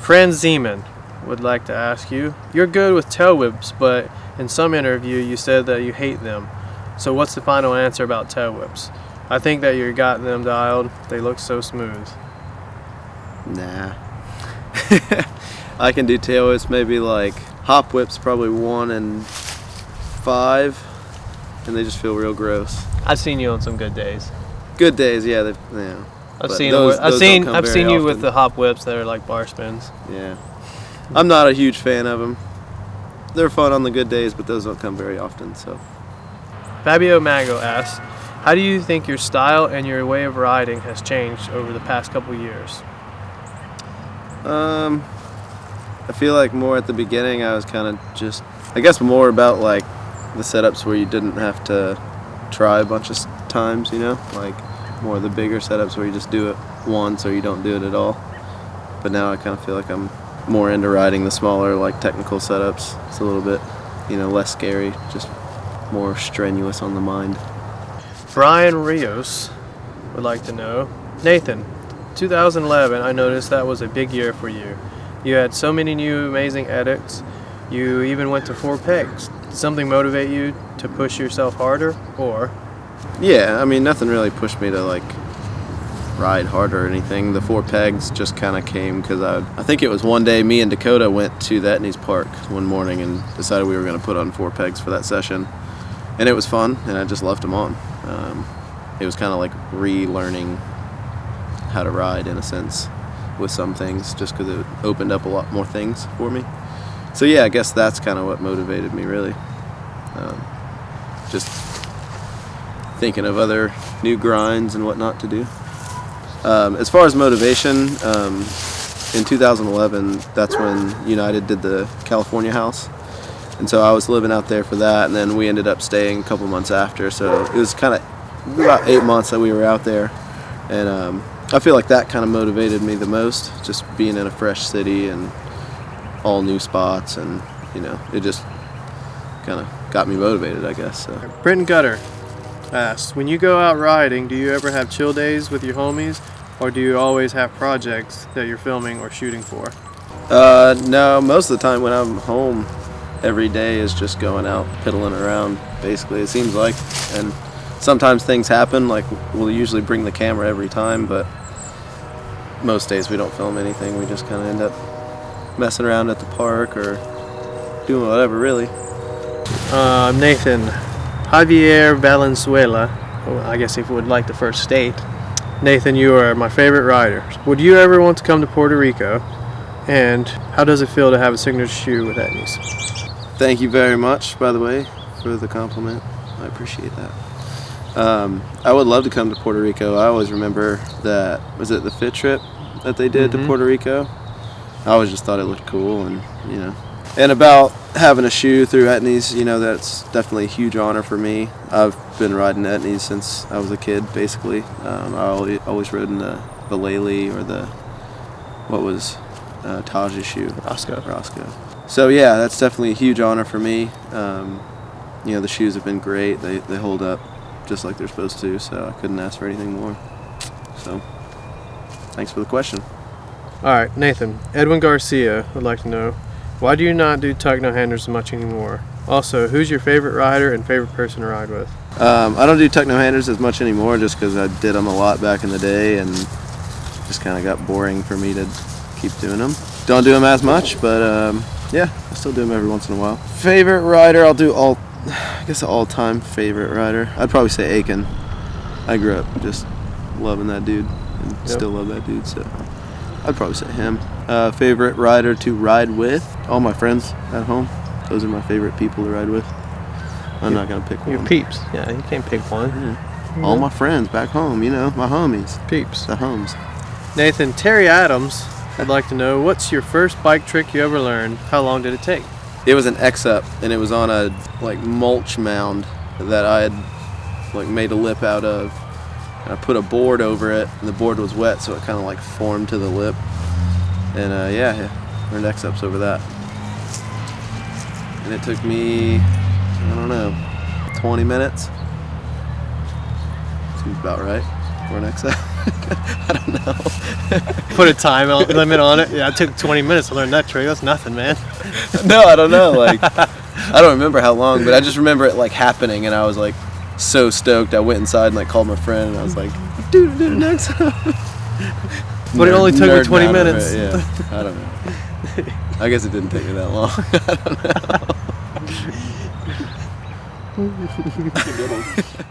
Fran Zeman would like to ask you, you're good with tail whips, but in some interview you said that you hate them. So what's the final answer about tail whips? I think that you got them dialed. They look so smooth. Nah. I can do tail whips, maybe like hop whips, probably 1 and 5, and they just feel real gross. I've seen you on some good days. Good days, yeah. Yeah. I've seen you with the hop whips that are like bar spins. Yeah. I'm not a huge fan of them. They're fun on the good days, but those don't come very often. So. Fabio Mago asks, how do you think your style and your way of riding has changed over the past couple years? I feel like more at the beginning I was kind of just, I guess more about like the setups where you didn't have to try a bunch of times, you know, like more of the bigger setups where you just do it once or you don't do it at all. But now I kind of feel like I'm more into riding the smaller, like technical setups. It's a little bit, you know, less scary, just more strenuous on the mind. Brian Rios would like to know, Nathan, 2011, I noticed that was a big year for you. You had so many new amazing edits. You even went to 4 pegs. Did something motivate you to push yourself harder, or? Yeah, I mean, nothing really pushed me to like ride harder or anything. The 4 pegs just kind of came because I think it was one day me and Dakota went to the Etnies Park one morning and decided we were going to put on 4 pegs for that session. And it was fun, and I just left them on. It was kind of like relearning how to ride in a sense with some things, just because it opened up a lot more things for me. So yeah, I guess that's kind of what motivated me, really. Just thinking of other new grinds and whatnot to do. As far as motivation, in 2011, that's when United did the California house. And so I was living out there for that, and then we ended up staying a couple months after. So it was kind of about 8 months that we were out there. And I feel like that kind of motivated me the most, just being in a fresh city and all new spots, and you know, it just kind of got me motivated, I guess. So. Britton Gutter asks, when you go out riding, do you ever have chill days with your homies, or do you always have projects that you're filming or shooting for? No, most of the time when I'm home, every day is just going out piddling around, basically, it seems like. And sometimes things happen, like we'll usually bring the camera every time, but most days we don't film anything. We just kind of end up messing around at the park or doing whatever, really. Nathan, Javier Valenzuela, I guess if you would like the first state. Nathan, you are my favorite rider. Would you ever want to come to Puerto Rico? And how does it feel to have a signature shoe with Etnies? Thank you very much, by the way, for the compliment. I appreciate that. I would love to come to Puerto Rico. I always remember that, was it the Fit trip that they did to Puerto Rico? I always just thought it looked cool, and you know. And about having a shoe through Etnies, you know, that's definitely a huge honor for me. I've been riding Etnies since I was a kid, basically. I always rode in the Valele or the, what was Taj's shoe? Roscoe. So yeah, that's definitely a huge honor for me. You know, the shoes have been great. They hold up just like they're supposed to, so I couldn't ask for anything more. So, thanks for the question. All right, Nathan, Edwin Garcia would like to know, why do you not do tuck no handers much anymore? Also, who's your favorite rider and favorite person to ride with? I don't do tuck no handers as much anymore, just because I did them a lot back in the day, and just kind of got boring for me to keep doing them. Don't do them as much, but yeah, I still do them every once in a while. Favorite rider, I'll do I guess an all-time favorite rider, I'd probably say Aiken. I grew up just loving that dude and still love that dude, so I'd probably say him. Favorite rider to ride with? All my friends at home. Those are my favorite people to ride with. I'm not going to pick one. Your peeps. Yeah, you can't pick one. Yeah. All my friends back home, you know, my homies. Peeps. The homes. Nathan, Terry Adams, I'd like to know, what's your first bike trick you ever learned? How long did it take? It was an X-Up, and it was on a like mulch mound that I had like made a lip out of. And I put a board over it, and the board was wet, so it kind of like formed to the lip. And yeah, learned X-Ups over that. And it took me, I don't know, 20 minutes. Seems about right for an X-Up. I don't know. Put a time limit on it. Yeah, it took 20 minutes to learn that trick. That's nothing, man. No, I don't know. Like, I don't remember how long, but I just remember it like happening, and I was like so stoked. I went inside and like called my friend, and I was like, "Dude, do it next time." But it only took me 20 minutes. Yeah, I don't know. I guess it didn't take me that long. I don't know.